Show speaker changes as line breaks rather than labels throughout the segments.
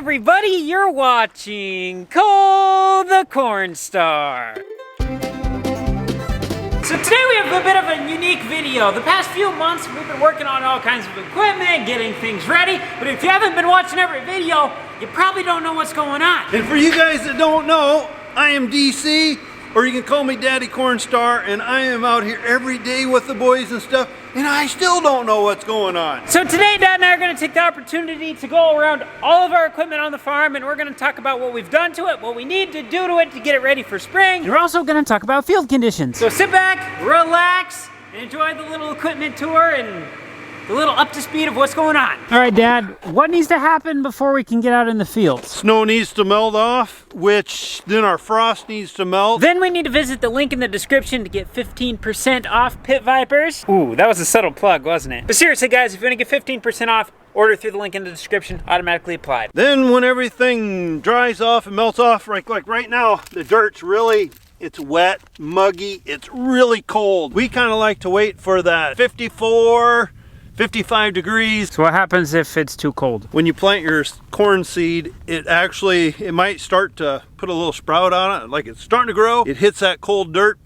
everybody, you're watching Cole the Cornstar. So today we have a bit of a unique video. The past few months we've been working on all kinds of equipment, getting things ready, but if you haven't been watching every video, you probably don't know what's going on.
And for you guys that don't know, I am DC, or you can call me Daddy Cornstar, and I am out here every day with the boys and stuff, and I still don't know what's going on.
So today Dad and I are going to take the opportunity to go around all of our equipment on the farm, and we're going to talk about what we've done to it, what we need to do to it to get it ready for spring. And we're also going to talk about field conditions. So sit back, relax, and enjoy the little equipment tour and a little up to speed of what's going on. All right, Dad, what needs to happen before we can get out in the fields?
Snow needs to melt off, which then our frost needs to melt.
Then we need to visit the link in the description to get 15% off Pit Vipers. Ooh, that was a subtle plug, wasn't it? But seriously, guys, if you want to get 15% off, order through the link in the description, automatically applied.
Then when everything dries off and melts off, like right now, the dirt's really, it's wet, muggy, it's really cold. We kind of like to wait for that 55 degrees.
So what happens if it's too cold?
When you plant your corn seed, it might start to put a little sprout on it, like it's starting to grow. It hits that cold dirt,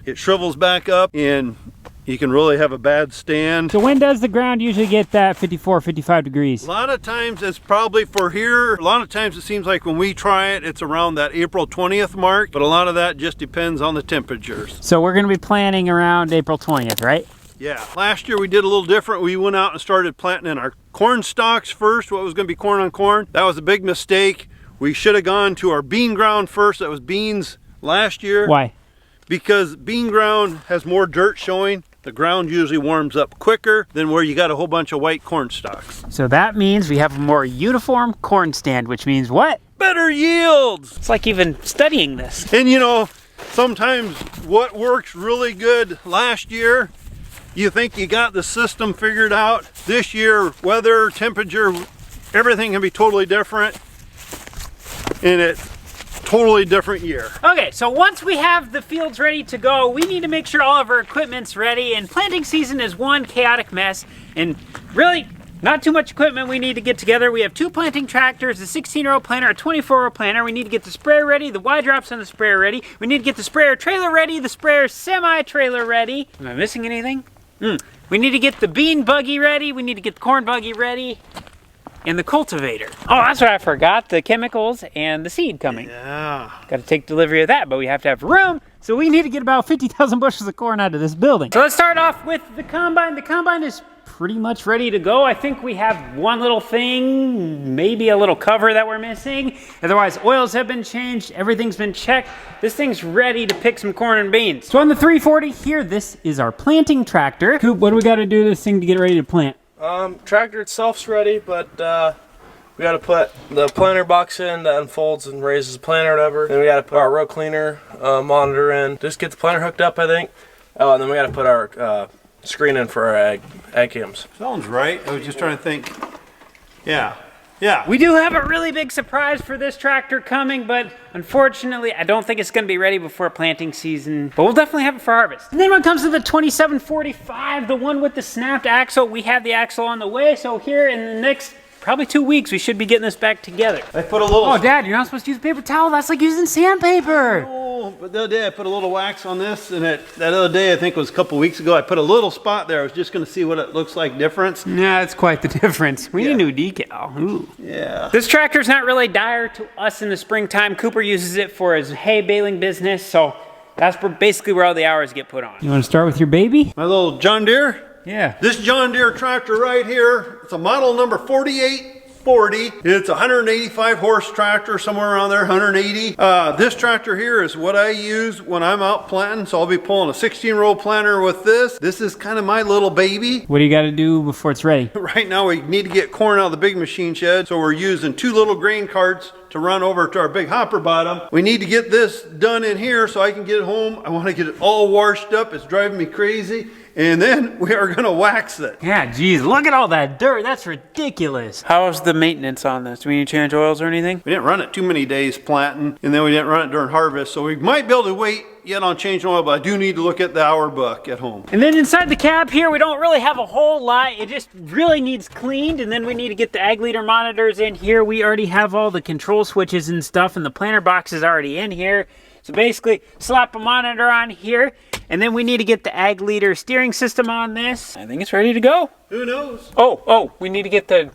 it shrivels back up, and you can really have a bad stand.
So when does the ground usually get that 55 degrees?
A lot of times it's probably for here. A lot of times it seems like when we try it, it's around that April 20th mark, but a lot of that just depends on the temperatures.
So we're gonna be planting around April 20th, right?
Yeah, last year we did a little different. We went out and started planting in our corn stalks first, what was gonna be corn on corn. That was a big mistake. We should have gone to our bean ground first. That was beans last year.
Why?
Because bean ground has more dirt showing. The ground usually warms up quicker than where you got a whole bunch of white corn stalks.
So that means we have a more uniform corn stand, which means what?
Better yields.
It's like even studying this.
And you know, sometimes what works really good last year, you think you got the system figured out. This year, weather, temperature, everything can be totally different. And it's totally different year.
Okay, so once we have the fields ready to go, we need to make sure all of our equipment's ready, and planting season is one chaotic mess, and really not too much equipment we need to get together. We have 2 planting tractors, a 16-year-old planter, a 24-year-old planter. We need to get the sprayer ready, the Y drops on the sprayer ready. We need to get the sprayer trailer ready, the sprayer semi-trailer ready. Am I missing anything? We need to get the bean buggy ready. We need to get the corn buggy ready. And the cultivator. Oh, that's what I forgot. The chemicals and the seed coming.
Yeah.
Got to take delivery of that, but we have to have room. So we need to get about 50,000 bushels of corn out of this building. So let's start off with the combine. The combine is pretty much ready to go. I think we have one little thing, maybe a little cover that we're missing. Otherwise, oils have been changed. Everything's been checked. This thing's ready to pick some corn and beans. So on the 340 here, this is our planting tractor. Coop, what do we got to do to this thing to get ready to plant?
Tractor itself's ready, but we got to put the planter box in that unfolds and raises the planter or whatever. Then we got to put our row cleaner monitor in. Just get the planter hooked up, I think. Oh, and then we got to put our screen in for our ag cams.
Sounds right. I was just trying to think. Yeah.
We do have a really big surprise for this tractor coming, but unfortunately, I don't think it's going to be ready before planting season, but we'll definitely have it for harvest. And then when it comes to the 2745, the one with the snapped axle, we have the axle on the way, so here in the next probably 2 weeks, we should be getting this back together.
I put a little...
Oh, Dad, you're not supposed to use a paper towel. That's like using sandpaper.
Oh, but the other day I put a little wax on this, and that other day, I think it was a couple weeks ago, I put a little spot there. I was just going to see what it looks like difference.
Yeah, it's quite the difference. We need a new decal. Ooh.
Yeah.
This tractor's not really dire to us in the springtime. Cooper uses it for his hay baling business, so that's basically where all the hours get put on. You want to start with your baby?
My little John Deere?
Yeah.
This John Deere tractor right here, it's a model number 4840. It's a 185 horse tractor, somewhere around there, 180. This tractor here is what I use when I'm out planting, so I'll be pulling a 16-row planter with this. This is kind of my little baby.
What do you got to do before it's ready?
Right now we need to get corn out of the big machine shed, so we're using 2 little grain carts to run over to our big hopper bottom. We need to get this done in here so I can get it home. I want to get it all washed up. It's driving me crazy. and then we are gonna wax it.
Yeah, geez, look at all that dirt. That's ridiculous. How's the maintenance on this? Do we need to change oils or anything?
We didn't run it too many days planting, and then we didn't run it during harvest, so we might be able to wait yet on changing oil, but I do need to look at the hour book at home.
And then inside the cab here, we don't really have a whole lot. It just really needs cleaned, and then we need to get the ag leader monitors in here. We already have all the control switches and stuff, and the planter box is already in here. So basically, slap a monitor on here, and then we need to get the ag leader steering system on this. I think it's ready to go.
Who knows?
Oh, we need to get the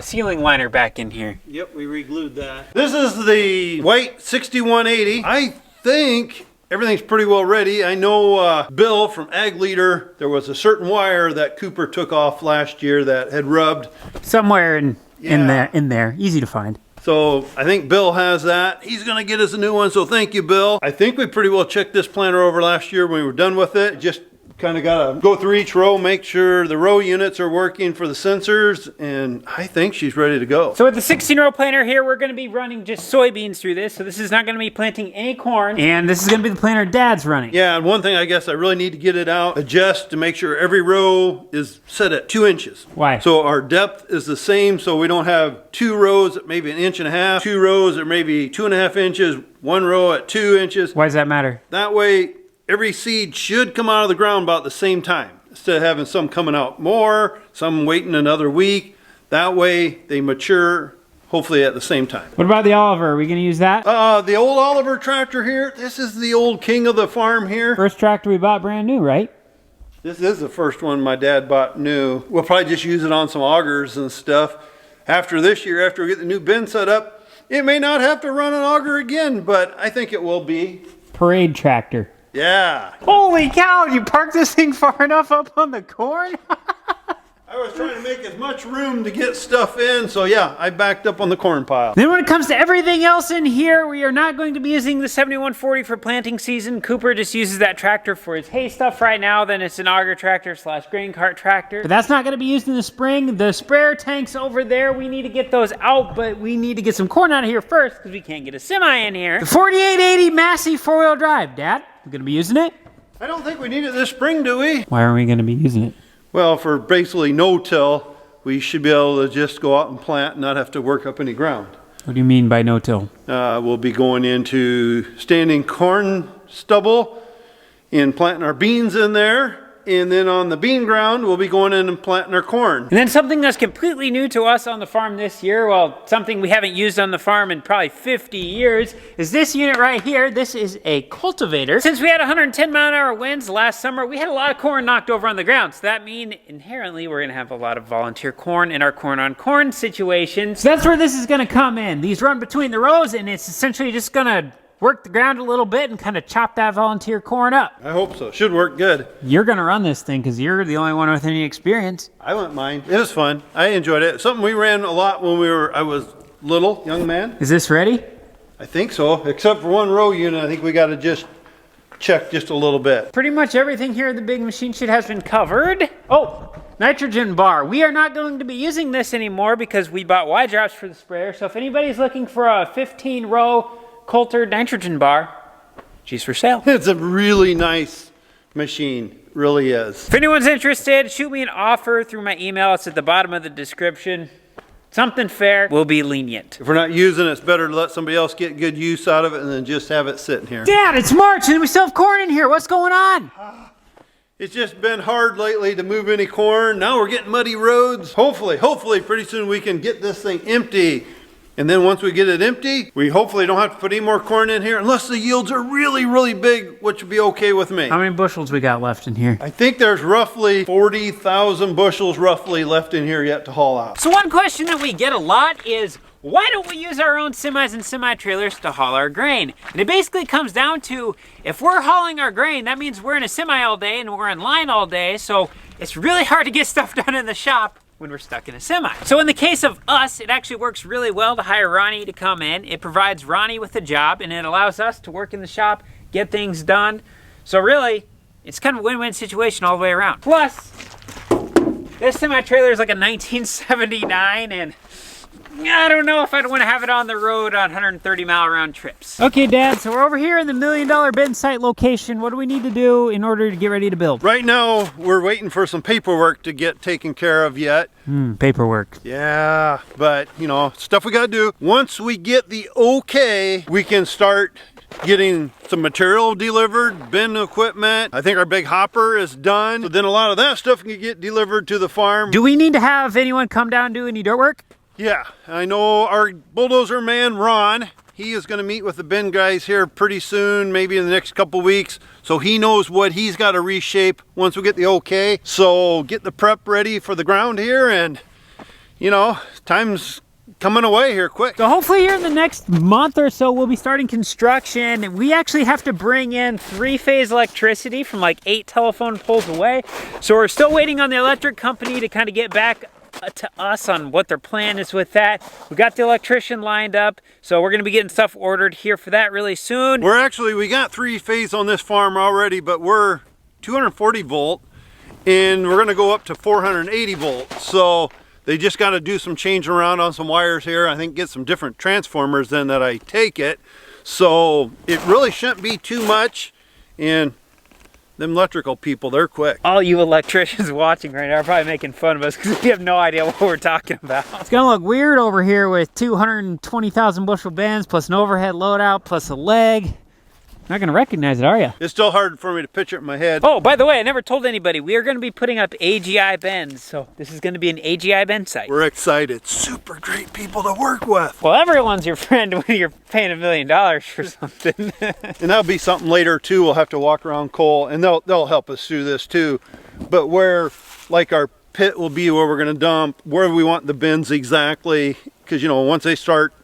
ceiling liner back in here.
Yep, we re-glued that. This is the white 6180. I think everything's pretty well ready. I know Bill from Ag Leader, there was a certain wire that Cooper took off last year that had rubbed.
Somewhere in there, easy to find.
So I think Bill has that. He's gonna get us a new one, so thank you, Bill. I think we pretty well checked this planter over last year when we were done with it. Just kind of gotta go through each row, make sure the row units are working for the sensors, and I think she's ready to go.
So with the 16-row planter here, we're gonna be running just soybeans through this, so this is not gonna be planting any corn, and this is gonna be the planter Dad's running.
Yeah, and one thing I guess I really need to get it out, adjust to make sure every row is set at 2 inches.
Why?
So our depth is the same, so we don't have 2 rows at maybe 1.5 inches, 2 rows at maybe 2.5 inches, 1 row at 2 inches.
Why does that matter?
That way, every seed should come out of the ground about the same time, instead of having some coming out more, some waiting another week. That way they mature hopefully at the same time.
What about the Oliver? Are we gonna use that?
The old Oliver tractor here, this is the old king of the farm here.
First tractor we bought brand new, right?
This is the first one my dad bought new. We'll probably just use it on some augers and stuff. After this year, after we get the new bin set up, it may not have to run an auger again, but I think it will be.
Parade tractor.
Yeah.
Holy cow, you parked this thing far enough up on the corn?
I was trying to make as much room to get stuff in, so yeah, I backed up on the corn pile.
Then when it comes to everything else in here, we are not going to be using the 7140 for planting season. Cooper just uses that tractor for his hay stuff right now. Then it's an auger tractor / grain cart tractor. But that's not going to be used in the spring. The sprayer tanks over there, we need to get those out, but we need to get some corn out of here first because we can't get a semi in here. The 4880 Massey 4-wheel drive, Dad, we're going to be using it?
I don't think we need it this spring, do we?
Why are we going to be using it?
Well, for basically no-till, we should be able to just go out and plant and not have to work up any ground.
What do you mean by no-till?
We'll be going into standing corn stubble and planting our beans in there. And then on the bean ground, we'll be going in and planting our corn.
And then something that's completely new to us on the farm this year, well, something we haven't used on the farm in probably 50 years, is this unit right here. This is a cultivator. Since we had 110-mile-an-hour winds last summer, we had a lot of corn knocked over on the ground. So that means inherently we're gonna have a lot of volunteer corn in our corn-on-corn situation. So that's where this is gonna come in. These run between the rows, and it's essentially just gonna work the ground a little bit and kind of chop that volunteer corn up.
I hope so. Should work good.
You're gonna run this thing because you're the only one with any experience.
I wouldn't mind. It was fun. I enjoyed it. Something we ran a lot when I was little, young man.
Is this ready?
I think so, except for one row unit. I think we got to just check just a little bit.
Pretty much everything here in the big machine shed has been covered. Oh, nitrogen bar. We are not going to be using this anymore because we bought Y drops for the sprayer. So if anybody's looking for a 15-row Coulter nitrogen bar, she's for sale.
It's a really nice machine, really is.
If anyone's interested, shoot me an offer through my email. It's at the bottom of the description. Something fair, we'll be lenient.
If we're not using it, it's better to let somebody else get good use out of it and then just have it sitting here.
Dad, it's March and we still have corn in here. What's going on?
It's just been hard lately to move any corn. Now we're getting muddy roads. Hopefully pretty soon we can get this thing empty. And then once we get it empty, we hopefully don't have to put any more corn in here unless the yields are really, really big, which would be okay with me.
How many bushels we got left in here?
I think there's roughly 40,000 bushels roughly left in here yet to haul out.
So one question that we get a lot is, why don't we use our own semis and semi-trailers to haul our grain? And it basically comes down to, if we're hauling our grain, that means we're in a semi all day and we're in line all day, so it's really hard to get stuff done in the shop when we're stuck in a semi. So in the case of us, it actually works really well to hire Ronnie to come in. It provides Ronnie with a job and it allows us to work in the shop, get things done. So really, it's kind of a win-win situation all the way around. Plus, this semi-trailer is like a 1979 and I don't know if I'd want to have it on the road on 130-mile round trips. Okay, Dad, so we're over here in the $1 million bin site location. What do we need to do in order to get ready to build?
Right now, we're waiting for some paperwork to get taken care of yet.
Paperwork.
Yeah, but you know, stuff we gotta do. Once we get the okay, we can start getting some material delivered, bin equipment. I think our big hopper is done. So then a lot of that stuff can get delivered to the farm.
Do we need to have anyone come down and do any dirt work?
Yeah, I know our bulldozer man, Ron, he is gonna meet with the bin guys here pretty soon, maybe in the next couple weeks. So he knows what he's gotta reshape once we get the okay. So get the prep ready for the ground here, and you know, time's coming away here quick.
So hopefully here in the next month or so, we'll be starting construction. We actually have to bring in 3-phase electricity from like 8 telephone poles away. So we're still waiting on the electric company to kind of get back to us on what their plan is with that. We got the electrician lined up, so we're gonna be getting stuff ordered here for that really soon.
We got 3-phase on this farm already, but we're 240 volt and we're gonna go up to 480 volts. So they just got to do some changing around on some wires here. I think get some different transformers then that I take it. So it really shouldn't be too much. And them electrical people, they're quick.
All you electricians watching right now are probably making fun of us because we have no idea what we're talking about. It's gonna look weird over here with 220,000 bushel bins plus an overhead loadout plus a leg. Not gonna recognize it, are you?
It's still hard for me to picture it in my head.
Oh, by the way, I never told anybody, we are gonna be putting up AGI bins. So this is gonna be an AGI bin site.
We're excited. Super great people to work with.
Well, everyone's your friend when you're paying $1 million for something.
And that'll be something later too. We'll have to walk around Cole, and they'll help us through this too. But where, like, our pit will be where we're gonna dump, where we want the bins exactly, because you know, once they start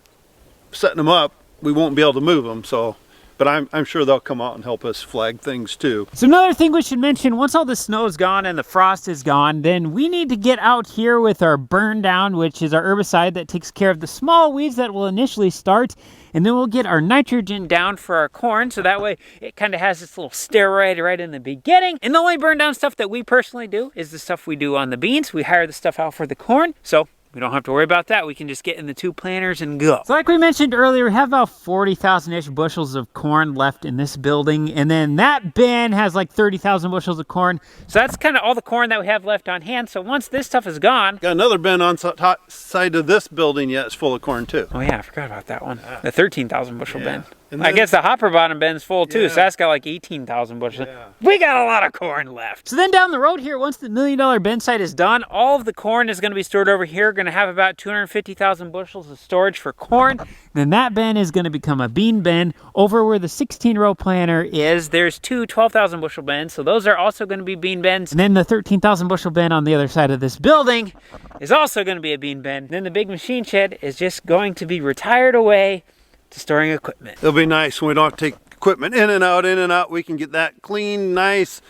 setting them up, we won't be able to move them. So. But I'm sure they'll come out and help us flag things too.
So another thing we should mention, once all the snow is gone and the frost is gone, then we need to get out here with our burn down, which is our herbicide that takes care of the small weeds that will initially start. And then we'll get our nitrogen down for our corn, so that way it kind of has this little steroid right in the beginning. And the only burn down stuff that we personally do is the stuff we do on the beans. We hire the stuff out for the corn, so we don't have to worry about that. We can just get in the 2 planters and go. So like we mentioned earlier, we have about 40,000-ish bushels of corn left in this building. And then that bin has like 30,000 bushels of corn. So that's kind of all the corn that we have left on hand. So once this stuff is gone.
Got another bin on top side of this building yet. It's full of corn too.
Oh yeah, I forgot about that one. The 13,000 bushel bin. And I guess the hopper bottom bin's full too, so that's got like 18,000 bushels. Yeah. We got a lot of corn left. So then down the road here, once the $1 million bin site is done, all of the corn is gonna be stored over here. Gonna have about 250,000 bushels of storage for corn. Then that bin is gonna become a bean bin. Over where the 16-row planter is, there's 2 12,000 bushel bins, so those are also gonna be bean bins. And then the 13,000 bushel bin on the other side of this building is also gonna be a bean bin. Then the big machine shed is just going to be retired away to storing equipment.
It'll be nice when we don't have to take equipment in and out. We can get that clean, nice,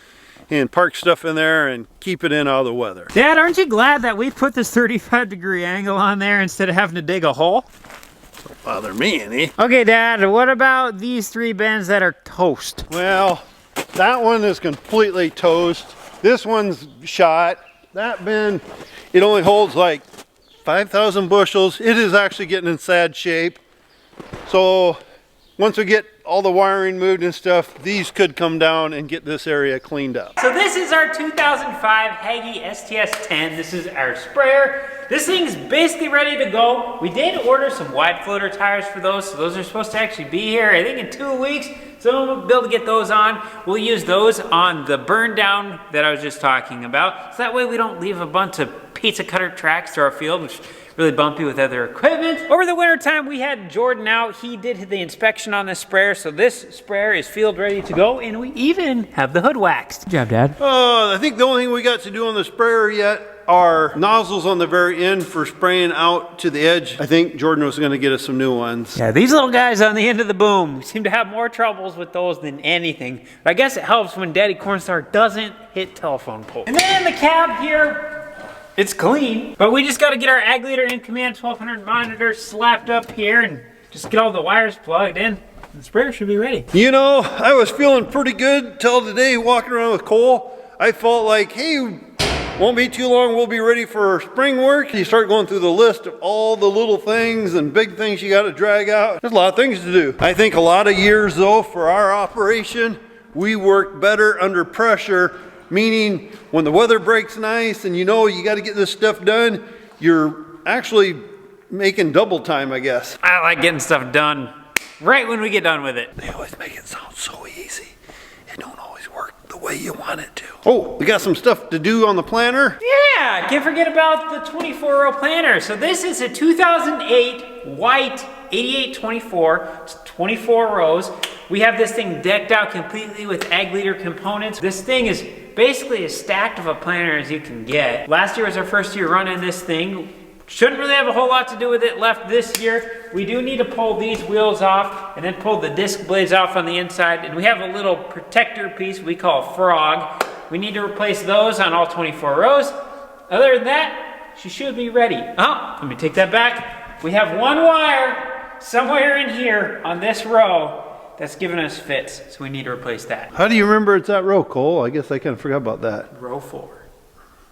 and park stuff in there and keep it in out of the weather.
Dad, aren't you glad that we put this 35-degree angle on there instead of having to dig a hole?
Don't bother me any.
Okay, Dad, what about these 3 bins that are toast?
Well, that one is completely toast. This one's shot. That bin, it only holds like 5,000 bushels. It is actually getting in sad shape. So once we get all the wiring moved and stuff, these could come down and get this area cleaned up. So
this is our 2005 Hagie STS-10. This is our sprayer. This thing's basically ready to go. We did order some wide floater tires for those, so those are supposed to actually be here, I think in 2 weeks. So we'll be able to get those on. We'll use those on the burn down that I was just talking about. So that way we don't leave a bunch of pizza cutter tracks to our field, which really bumpy with other equipment. Over the winter time, we had Jordan out. He did the inspection on this sprayer, so this sprayer is field ready to go, and we even have the hood waxed. Good job, Dad.
I think the only thing we got to do on the sprayer yet are nozzles on the very end for spraying out to the edge. I think Jordan was gonna get us some new ones.
Yeah, these little guys on the end of the boom, we seem to have more troubles with those than anything. But I guess it helps when Daddy Cornstar doesn't hit telephone poles. And then the cab here, it's clean, but we just got to get our ag leader in command 1200 monitor slapped up here and just get all the wires plugged in. The sprayer should be ready.
You know, I was feeling pretty good till today walking around with Cole. I felt like, hey, Won't be too long, we'll be ready for spring work. You start going through the list of all the little things and big things you got to drag out. There's a lot of things to do. I think a lot of years though, for our operation, we work better under pressure, meaning when the weather breaks nice and you know you got to get this stuff done, you're actually making double time, I guess.
I like getting stuff done right when we get done with it.
They always make it sound so easy. It don't always work the way you want it to. Oh, we got some stuff to do on the planter.
Yeah, can't forget about the 24-row planter. So this is a 2008 white 8824. It's 24 rows. We have this thing decked out completely with ag leader components. This thing is basically as stacked of a planter as you can get. Last year was our first year running this thing. Shouldn't really have a whole lot to do with it left this year. We do need to pull these wheels off and then pull the disc blades off on the inside. And we have a little protector piece we call frog. We need to replace those on all 24 rows. Other than that, she should be ready. Oh, let me take that back. We have one wire somewhere in here on this row that's giving us fits. So we need to replace that.
How do you remember it's that row, Cole? I guess I kind of forgot about that.
Row 4.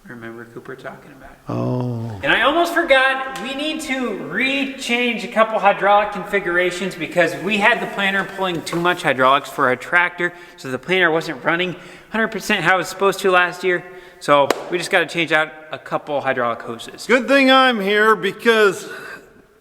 Remember Cooper talking about it.
Oh.
And I almost forgot, we need to re-change a couple hydraulic configurations because we had the planter pulling too much hydraulics for our tractor, so the planter wasn't running 100% how it was supposed to last year. So we just got to change out a couple hydraulic hoses.
Good thing I'm here because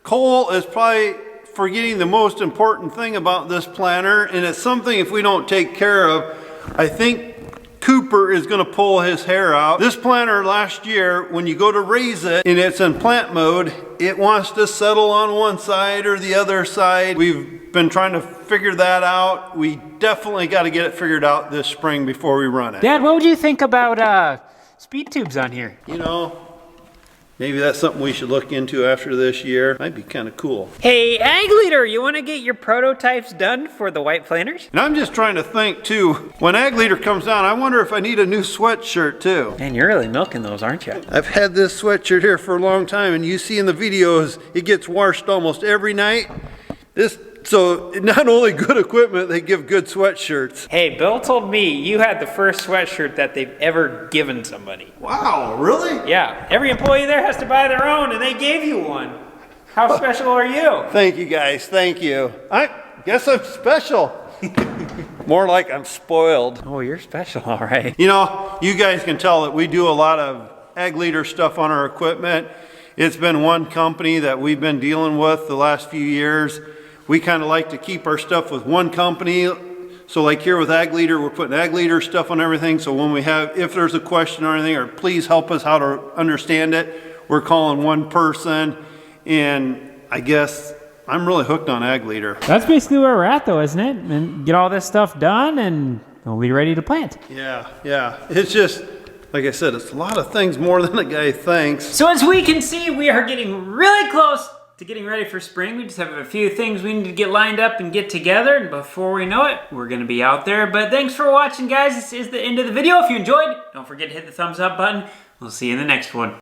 Cole is probably forgetting the most important thing about this planter, and it's something if we don't take care of, I think Cooper is going to pull his hair out. This planter last year, when you go to raise it and it's in plant mode, it wants to settle on one side or the other side. We've been trying to figure that out. We definitely got to get it figured out this spring before we run it.
Dad, what would you think about speed tubes on here?
You know, maybe that's something we should look into after this year. Might be kind of cool.
Hey, Ag Leader, you want to get your prototypes done for the white planters?
And I'm just trying to think too, when Ag Leader comes down, I wonder if I need a new sweatshirt too.
Man, you're really milking those, aren't you?
I've had this sweatshirt here for a long time, and you see in the videos, it gets washed almost every night. So not only good equipment, they give good sweatshirts.
Hey, Bill told me you had the first sweatshirt that they've ever given somebody.
Wow, really?
Yeah, every employee there has to buy their own, and they gave you one. How special are you?
Thank you guys, thank you. I guess I'm special. More like I'm spoiled.
Oh, you're special, all right.
You know, you guys can tell that we do a lot of Ag Leader stuff on our equipment. It's been one company that we've been dealing with the last few years. We kind of like to keep our stuff with one company. So like here with Ag Leader, we're putting Ag Leader stuff on everything. So when we have, if there's a question or anything, or please help us how to understand it, we're calling one person. And I guess I'm really hooked on Ag Leader.
That's basically where we're at though, isn't it? And get all this stuff done and we'll be ready to plant.
Yeah. It's just, like I said, it's a lot of things more than a guy thinks.
So as we can see, we are getting really close to getting ready for spring. We just have a few things we need to get lined up and get together, and before we know it, we're gonna be out there. But thanks for watching, guys. This is the end of the video. If you enjoyed, don't forget to hit the thumbs up button. We'll see you in the next one.